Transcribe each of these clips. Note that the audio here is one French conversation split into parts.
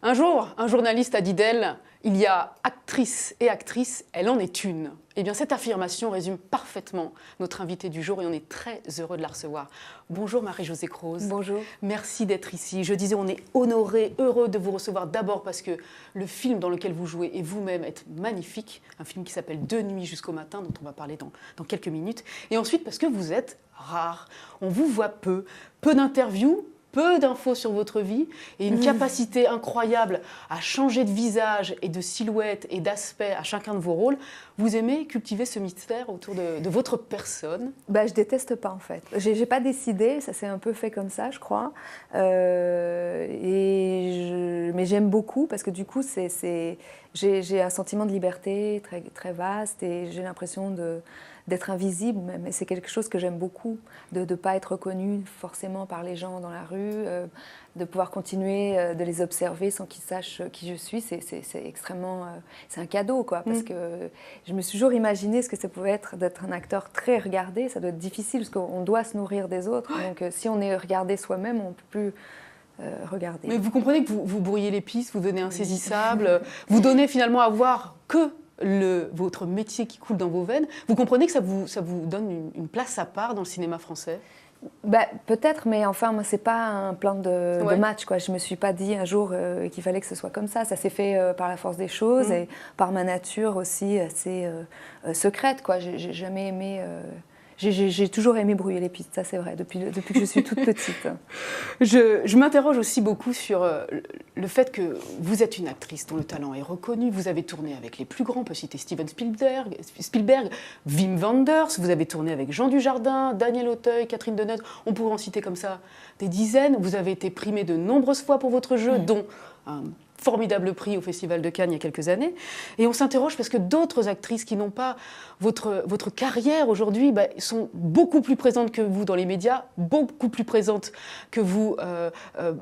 Un jour, un journaliste a dit d'elle « Il y a actrice et actrice, elle en est une ». Eh bien, cette affirmation résume parfaitement notre invitée du jour et on est très heureux de la recevoir. Bonjour Marie-Josée Croze. Bonjour. Merci d'être ici. Je disais, on est honorés, heureux de vous recevoir d'abord parce que le film dans lequel vous jouez et vous-même êtes magnifique. Un film qui s'appelle De nuit jusqu'au matin, dont on va parler dans quelques minutes. Et ensuite parce que vous êtes rare. On vous voit peu d'interviews, peu d'infos sur votre vie et une capacité incroyable à changer de visage et de silhouette et d'aspect à chacun de vos rôles. Vous aimez cultiver ce mystère autour de votre personne? Je déteste pas en fait. J'ai pas décidé, ça s'est un peu fait comme ça, je crois. Mais j'aime beaucoup parce que du coup, j'ai un sentiment de liberté très, très vaste et j'ai l'impression d'être invisible même. Et c'est quelque chose que j'aime beaucoup, de ne pas être reconnue forcément par les gens dans la rue, de pouvoir continuer de les observer sans qu'ils sachent qui je suis. C'est extrêmement... c'est un cadeau, quoi, parce que je me suis toujours imaginé ce que ça pouvait être d'être un acteur très regardé. Ça doit être difficile parce qu'on doit se nourrir des autres. Donc si on est regardé soi-même, on ne peut plus... regarder. Mais vous comprenez que vous brouillez les pistes, vous devenez insaisissable, vous donnez finalement à voir que votre métier qui coule dans vos veines. Vous comprenez que ça vous donne une place à part dans le cinéma français? Peut-être, mais enfin, moi, c'est pas un plan de match, quoi. Je me suis pas dit un jour qu'il fallait que ce soit comme ça. Ça s'est fait par la force des choses et par ma nature aussi assez secrète, quoi. J'ai jamais aimé... J'ai toujours aimé brouiller les pistes, ça c'est vrai, depuis que je suis toute petite. Je m'interroge aussi beaucoup sur le fait que vous êtes une actrice dont le talent est reconnu. Vous avez tourné avec les plus grands, on peut citer Steven Spielberg, Wim Wenders, vous avez tourné avec Jean Dujardin, Daniel Auteuil, Catherine Deneuve, on pourrait en citer comme ça des dizaines. Vous avez été primée de nombreuses fois pour votre jeu, dont un formidable prix au Festival de Cannes il y a quelques années. Et on s'interroge parce que d'autres actrices qui n'ont pas votre carrière aujourd'hui sont beaucoup plus présentes que vous dans les médias, beaucoup plus présentes que vous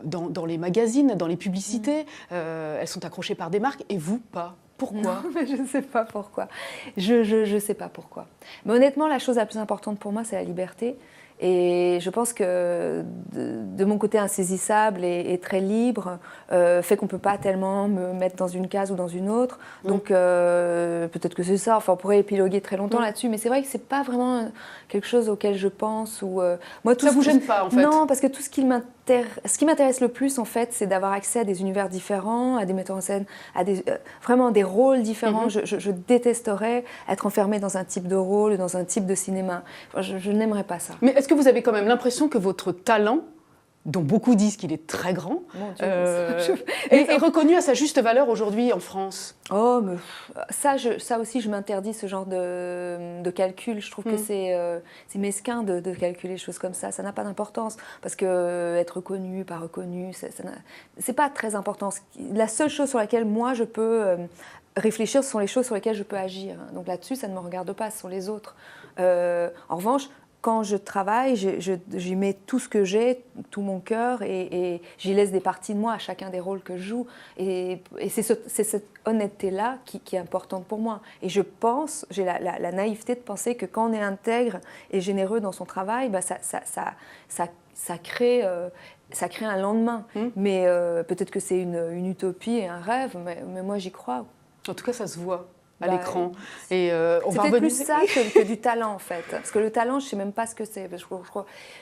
dans les magazines, dans les publicités. Elles sont accrochées par des marques et vous, pas. Pourquoi? Non, mais je ne sais pas pourquoi. Je sais pas pourquoi. Mais honnêtement, la chose la plus importante pour moi, c'est la liberté. Et je pense que de mon côté insaisissable et très libre fait qu'on ne peut pas tellement me mettre dans une case ou dans une autre. Donc peut-être que c'est ça, enfin, on pourrait épiloguer très longtemps là-dessus, mais c'est vrai que ce n'est pas vraiment quelque chose auquel je pense. Moi, ça ne vous gêne pas en fait? Non, parce que tout ce qui m'intéresse le plus en fait, c'est d'avoir accès à des univers différents, à des metteurs en scène, à vraiment des rôles différents. Je détesterais être enfermée dans un type de rôle, dans un type de cinéma. Enfin, je n'aimerais pas ça. Mais est-ce que vous avez quand même l'impression que votre talent, dont beaucoup disent qu'il est très grand, est reconnu à sa juste valeur aujourd'hui en France? Oh, mais ça aussi, je m'interdis ce genre de calcul. Je trouve que c'est mesquin de calculer des choses comme ça. Ça n'a pas d'importance. Parce que être reconnu, pas reconnu, c'est pas très important. La seule chose sur laquelle moi, je peux réfléchir, ce sont les choses sur lesquelles je peux agir. Donc là-dessus, ça ne me regarde pas, ce sont les autres. En revanche, quand je travaille, j'y mets tout ce que j'ai, tout mon cœur, et j'y laisse des parties de moi à chacun des rôles que je joue. Et c'est cette honnêteté-là qui est importante pour moi. Et je pense, j'ai la naïveté de penser que quand on est intègre et généreux dans son travail, ça crée un lendemain. Mais peut-être que c'est une utopie et un rêve, mais moi j'y crois. En tout cas, ça se voit à l'écran. C'est peut-être plus ça que du talent, en fait. Parce que le talent, je ne sais même pas ce que c'est.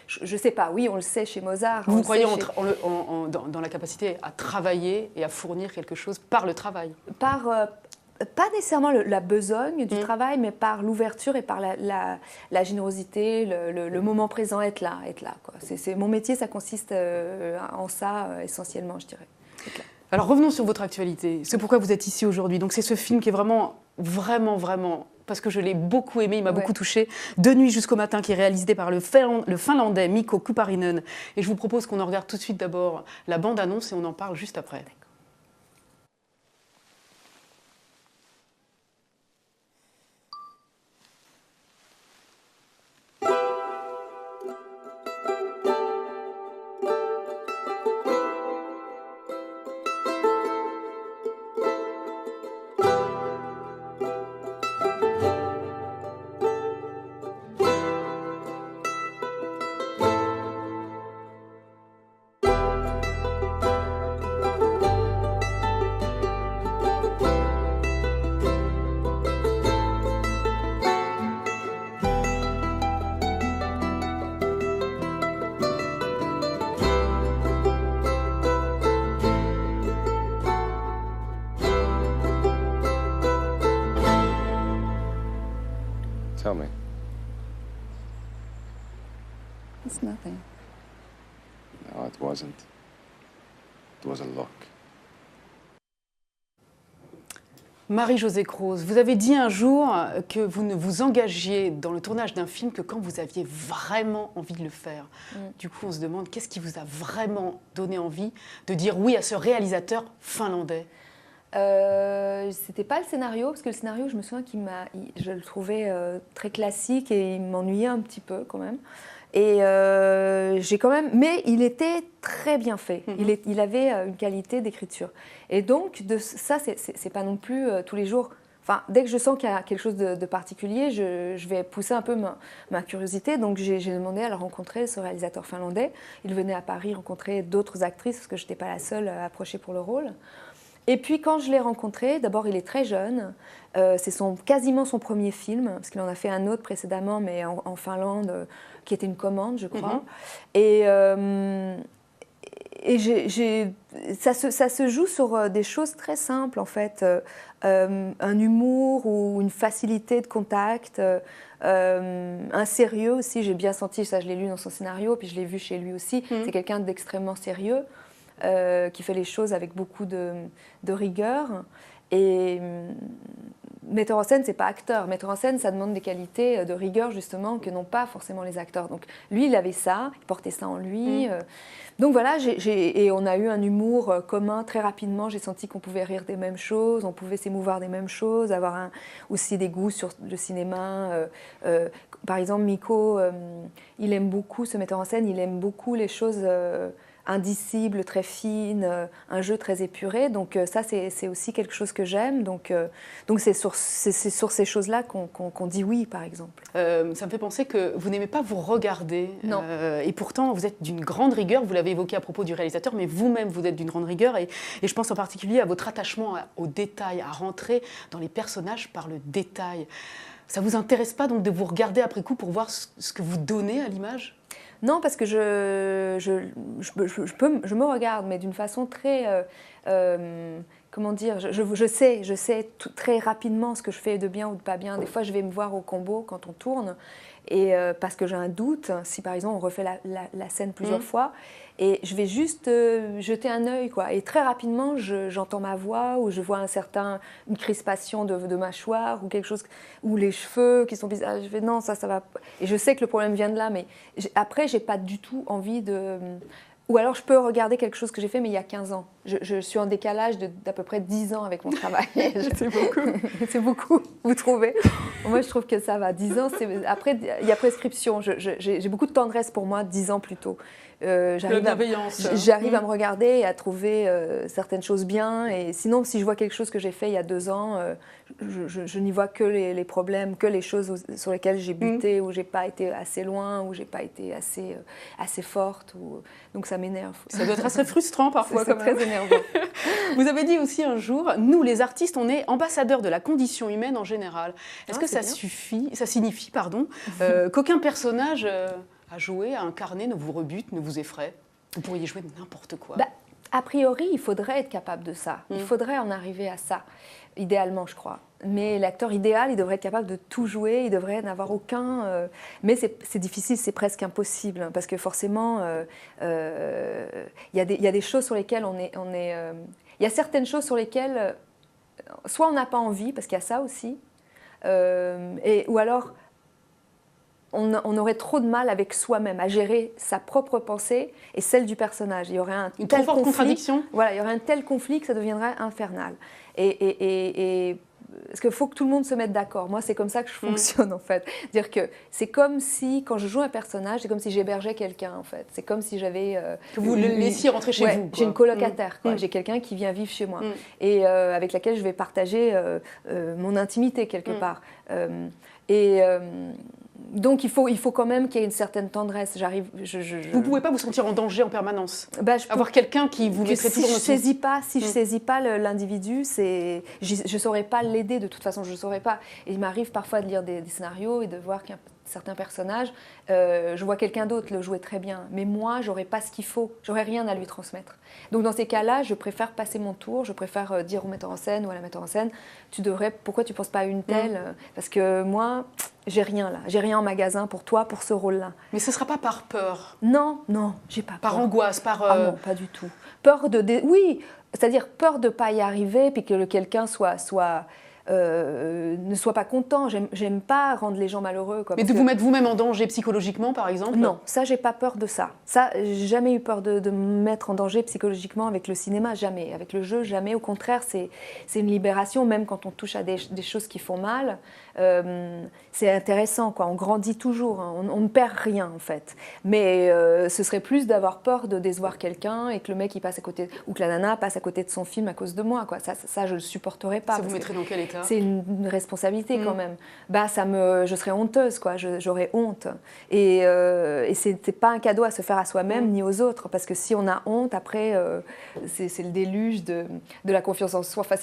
Je ne sais pas. Oui, on le sait chez Mozart. Vous croyez dans la capacité à travailler et à fournir quelque chose par le travail? Pas nécessairement la besogne du travail, mais par l'ouverture et par la générosité, le moment présent, être là. Quoi. Mon métier, ça consiste en ça, essentiellement, je dirais. Alors revenons sur votre actualité. C'est pourquoi vous êtes ici aujourd'hui. Donc c'est ce film qui est vraiment, parce que je l'ai beaucoup aimé, il m'a beaucoup touchée. De nuit jusqu'au matin, qui est réalisé par le Finlandais Mikko Kuparinen. Et je vous propose qu'on en regarde tout de suite d'abord la bande-annonce et on en parle juste après. It's nothing. No, it wasn't. It was a look. Marie-Josée Croze, vous avez dit un jour que vous ne vous engagiez dans le tournage d'un film que quand vous aviez vraiment envie de le faire. Du coup, on se demande, qu'est-ce qui vous a vraiment donné envie de dire oui à ce réalisateur finlandais ? C'était pas le scénario, parce que le scénario, je me souviens je le trouvais très classique et il m'ennuyait un petit peu quand même. Et j'ai quand même, mais il était très bien fait. Il avait une qualité d'écriture. Et donc ça, c'est pas non plus tous les jours. Enfin, dès que je sens qu'il y a quelque chose de particulier, je vais pousser un peu ma curiosité. Donc j'ai demandé à le rencontrer, ce réalisateur finlandais. Il venait à Paris rencontrer d'autres actrices parce que je n'étais pas la seule approchée pour le rôle. Et puis quand je l'ai rencontré, d'abord il est très jeune, c'est quasiment son premier film, parce qu'il en a fait un autre précédemment, mais en Finlande, qui était une commande, je crois. Et ça se joue sur des choses très simples, en fait. Un humour ou une facilité de contact, un sérieux aussi, j'ai bien senti, ça je l'ai lu dans son scénario, puis je l'ai vu chez lui aussi, c'est quelqu'un d'extrêmement sérieux. Qui fait les choses avec beaucoup de rigueur. Et metteur en scène, c'est pas acteur. Metteur en scène, ça demande des qualités de rigueur, justement, que n'ont pas forcément les acteurs. Donc lui, il avait ça, il portait ça en lui. Donc voilà, et on a eu un humour commun très rapidement. J'ai senti qu'on pouvait rire des mêmes choses, on pouvait s'émouvoir des mêmes choses, avoir aussi des goûts sur le cinéma. Par exemple, Mikko, il aime beaucoup, ce metteur en scène, il aime beaucoup les choses indicible, très fine, un jeu très épuré. Donc ça, c'est aussi quelque chose que j'aime. Donc c'est sur ces choses-là qu'on dit oui, par exemple. Ça me fait penser que vous n'aimez pas vous regarder. Non. Et pourtant, vous êtes d'une grande rigueur. Vous l'avez évoqué à propos du réalisateur, mais vous-même, vous êtes d'une grande rigueur. Et je pense en particulier à votre attachement aux détails, à rentrer dans les personnages par le détail. Ça ne vous intéresse pas donc de vous regarder après coup pour voir ce que vous donnez à l'image ? Non, parce que je me regarde, mais d'une façon très... comment dire, je sais très rapidement ce que je fais de bien ou de pas bien. Des fois, je vais me voir au combo quand on tourne, et parce que j'ai un doute, si par exemple on refait la scène plusieurs fois, et je vais juste jeter un œil, quoi. Et très rapidement, j'entends ma voix, ou je vois une crispation de mâchoire, ou quelque chose, ou les cheveux qui sont bizarres. Je fais non, ça va. Et je sais que le problème vient de là, mais après, j'ai pas du tout envie de... Ou alors je peux regarder quelque chose que j'ai fait, mais il y a 15 ans. Je suis en décalage d'à peu près 10 ans avec mon travail. C'est beaucoup. C'est beaucoup, vous trouvez ? Moi, je trouve que ça va. 10 ans, après, il y a prescription. J'ai beaucoup de tendresse pour moi 10 ans plus tôt. J'arrive à me regarder et à trouver certaines choses bien. Et sinon, si je vois quelque chose que j'ai fait il y a 2 ans, je n'y vois que les problèmes, que les choses sur lesquelles j'ai buté, où j'ai pas été assez loin, où j'ai pas été assez forte. Donc ça m'énerve. Ça doit être assez frustrant parfois. C'est très énervant. Vous avez dit aussi un jour, nous les artistes, on est ambassadeurs de la condition humaine en général. Est-ce que ça signifie qu'aucun personnage à jouer, à incarner, ne vous rebute, ne vous effraie ? Vous pourriez jouer n'importe quoi. A priori, il faudrait être capable de ça. Il faudrait en arriver à ça, idéalement, je crois. Mais l'acteur idéal, il devrait être capable de tout jouer, il devrait n'avoir aucun... Mais c'est difficile, c'est presque impossible, parce que forcément, il y a des choses sur lesquelles il y a certaines choses sur lesquelles, soit on n'a pas envie, parce qu'il y a ça aussi, ou alors... On aurait trop de mal avec soi-même à gérer sa propre pensée et celle du personnage. Il y aurait une trop forte contradiction. Voilà, il y aurait un tel conflit que ça deviendrait infernal. Et parce qu'il faut que tout le monde se mette d'accord. Moi, c'est comme ça que je fonctionne, en fait. Dire que c'est comme si, quand je joue un personnage, c'est comme si j'hébergeais quelqu'un, en fait. C'est comme si j'avais... que vous le laissiez rentrer chez vous. J'ai une colocataire, quoi. J'ai quelqu'un qui vient vivre chez moi et avec laquelle je vais partager mon intimité, quelque part. Donc il faut quand même qu'il y ait une certaine tendresse. Vous ne pouvez pas vous sentir en danger en permanence. Avoir quelqu'un qui vous mettrait toujours dans Si je saisis pas l'individu, je saurais pas l'aider de toute façon. Je saurais pas. Et il m'arrive parfois de lire des scénarios et de voir qu'il certains personnages, je vois quelqu'un d'autre le jouer très bien, mais moi, j'aurais pas ce qu'il faut, j'aurais rien à lui transmettre. Donc dans ces cas-là, je préfère passer mon tour, je préfère dire au metteur en scène ou à la metteur en scène, pourquoi tu penses pas à une telle? Parce que moi, j'ai rien là, j'ai rien en magasin pour toi, pour ce rôle-là. Mais ce ne sera pas par peur? Non, j'ai pas peur. Par angoisse, par... Ah non, pas du tout. Peur oui, c'est-à-dire peur de pas y arriver, puis que quelqu'un ne soit pas content. J'aime pas rendre les gens malheureux. Quoi, mais de vous mettre vous-même en danger psychologiquement, par exemple? Non, ça, j'ai pas peur de ça. Ça, j'ai jamais eu peur de me mettre en danger psychologiquement avec le cinéma, jamais. Avec le jeu, jamais. Au contraire, c'est une libération, même quand on touche à des choses qui font mal. C'est intéressant, quoi. On grandit toujours, hein. On ne perd rien, en fait. Mais ce serait plus d'avoir peur de décevoir quelqu'un et que le mec, il passe à côté, ou que la nana passe à côté de son film à cause de moi, quoi. Ça je le supporterais pas. Ça vous mettrait dans quel état? C'est une responsabilité quand même. Bah, je serais honteuse, quoi. J'aurais honte. Et c'est pas un cadeau à se faire à soi-même ni aux autres, parce que si on a honte, après, c'est le déluge de la confiance en soi. Enfin,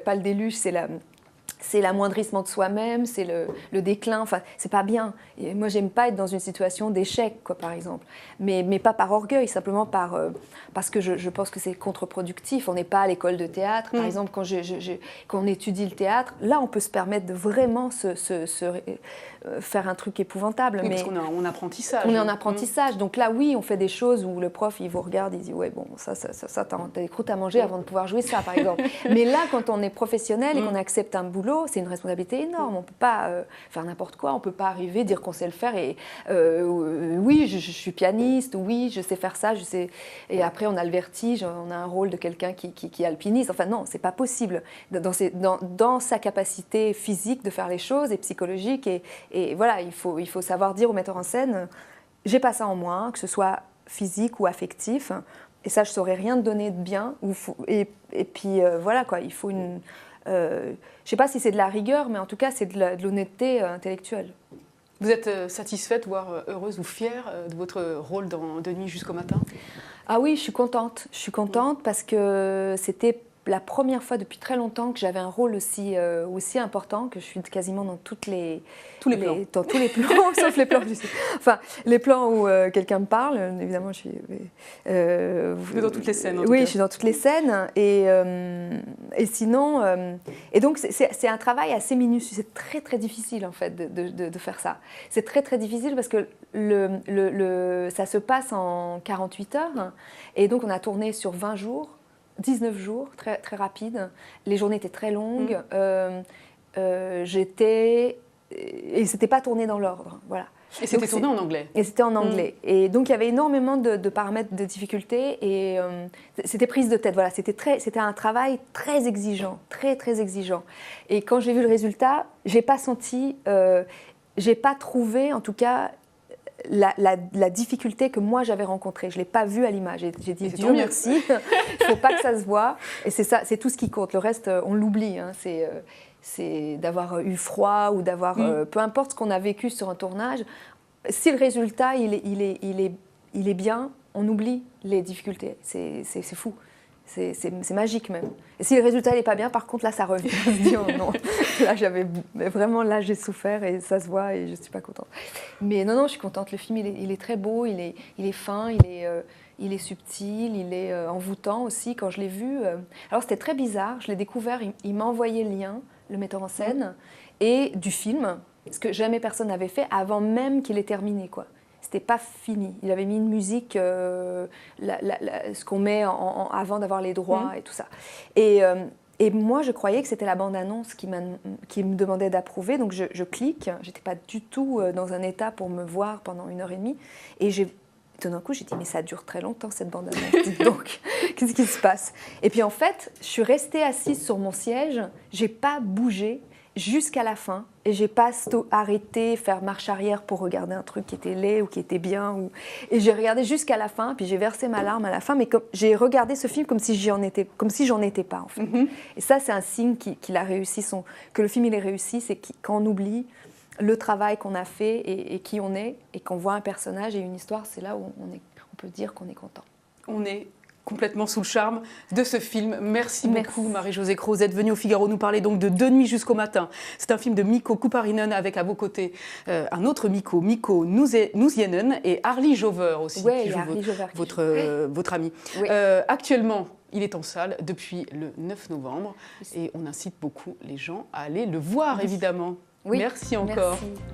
pas le déluge, c'est l'amoindrissement de soi-même, c'est le déclin, enfin, c'est pas bien. Et moi, j'aime pas être dans une situation d'échec, quoi, par exemple. Mais pas par orgueil, simplement parce que je pense que c'est contre-productif. On n'est pas à l'école de théâtre. Par exemple, quand on étudie le théâtre, là, on peut se permettre de vraiment faire un truc épouvantable. Oui, mais parce qu'on est en apprentissage. On est en apprentissage. Donc là, oui, on fait des choses où le prof, il vous regarde, il dit « Ouais, bon, ça t'as des croûtes à manger avant de pouvoir jouer ça, par exemple. » Mais là, quand on est professionnel et qu'on accepte un boulot, c'est une responsabilité énorme. On ne peut pas faire n'importe quoi. On ne peut pas arriver, dire qu'on sait le faire et oui, je suis pianiste, oui, je sais faire ça, je sais. Et après, on a le vertige, on a un rôle de quelqu'un qui alpinise. Enfin, non, c'est pas possible. Dans sa capacité physique de faire les choses et psychologique. Et voilà, il faut savoir dire au metteur en scène, j'ai pas ça en moi, que ce soit physique ou affectif. Et ça, je saurais rien donner de bien. Et puis voilà, quoi, il faut une. Je ne sais pas si c'est de la rigueur, mais en tout cas, c'est de l'honnêteté intellectuelle. Vous êtes satisfaite, voire heureuse ou fière de votre rôle dans De nuit jusqu'au matin? Ah oui, je suis contente. Je suis contente parce que c'était la première fois depuis très longtemps que j'avais un rôle aussi important, que je suis quasiment dans tous les plans. Dans tous les plans, sauf les plans. Enfin, les plans où quelqu'un me parle, évidemment, je suis. Vous êtes dans toutes les scènes, en tout oui, cas. je suis dans toutes les scènes. Et sinon. Et donc, c'est un travail assez minutieux. C'est très, très difficile, en fait, de faire ça. C'est très, très difficile parce que ça se passe en 48 heures. Et donc, on a tourné sur 20 jours. 19 jours, très, très rapide. Les journées étaient très longues. Et c'était pas tourné dans l'ordre. Voilà. Et c'était tourné en anglais. Et c'était en anglais. Et donc, il y avait énormément de paramètres de difficulté. Et c'était prise de tête. Voilà. C'était un travail très exigeant. Très, très exigeant. Et quand j'ai vu le résultat, j'ai pas senti... j'ai pas trouvé, en tout cas... La difficulté que moi j'avais rencontrée. Je ne l'ai pas vue à l'image. J'ai dit Dieu merci, il ne faut pas que ça se voit. Et c'est ça, c'est tout ce qui compte. Le reste, on l'oublie. Hein. C'est d'avoir eu froid ou d'avoir... peu importe ce qu'on a vécu sur un tournage, si le résultat il est bien, on oublie les difficultés. C'est fou. C'est magique même. Et si le résultat n'est pas bien, par contre, là, ça revient. On se dit, oh non, là, j'ai souffert et ça se voit et je ne suis pas contente. Mais non, je suis contente. Le film, il est très beau, il est fin, il est subtil, il est envoûtant aussi. Quand je l'ai vu, alors c'était très bizarre, je l'ai découvert, il m'a envoyé le lien, le metteur en scène, et du film, ce que jamais personne n'avait fait avant même qu'il ait terminé, quoi. C'était pas fini. Il avait mis une musique, ce qu'on met avant d'avoir les droits et tout ça. Et moi, je croyais que c'était la bande-annonce qui me demandait d'approuver. Donc, je clique. J'étais pas du tout dans un état pour me voir pendant 1h30. Et tout d'un coup, j'ai dit, mais ça dure très longtemps, cette bande-annonce. Donc, qu'est-ce qui se passe? Et puis, en fait, je suis restée assise sur mon siège. J'ai pas bougé jusqu'à la fin, et j'ai pas arrêté, faire marche arrière pour regarder un truc qui était laid ou qui était bien. Et j'ai regardé jusqu'à la fin, puis j'ai versé ma larme à la fin, mais j'ai regardé ce film comme si j'en étais pas, en fait. Et ça, c'est un signe qu'il a réussi, que le film il est réussi, c'est quand on oublie le travail qu'on a fait et qui on est, et qu'on voit un personnage et une histoire, c'est là où on peut dire qu'on est content. On est complètement sous le charme de ce film. Merci beaucoup Marie-Josée Croze d'être venue au Figaro nous parler donc de Deux nuits jusqu'au matin. C'est un film de Mikko Kuparinen avec à vos côtés un autre Mikko Nousiainen et Harli Jover aussi, qui joue votre ami. Oui. Actuellement, il est en salle depuis le 9 novembre et on incite beaucoup les gens à aller le voir évidemment. Oui. Merci encore. Merci.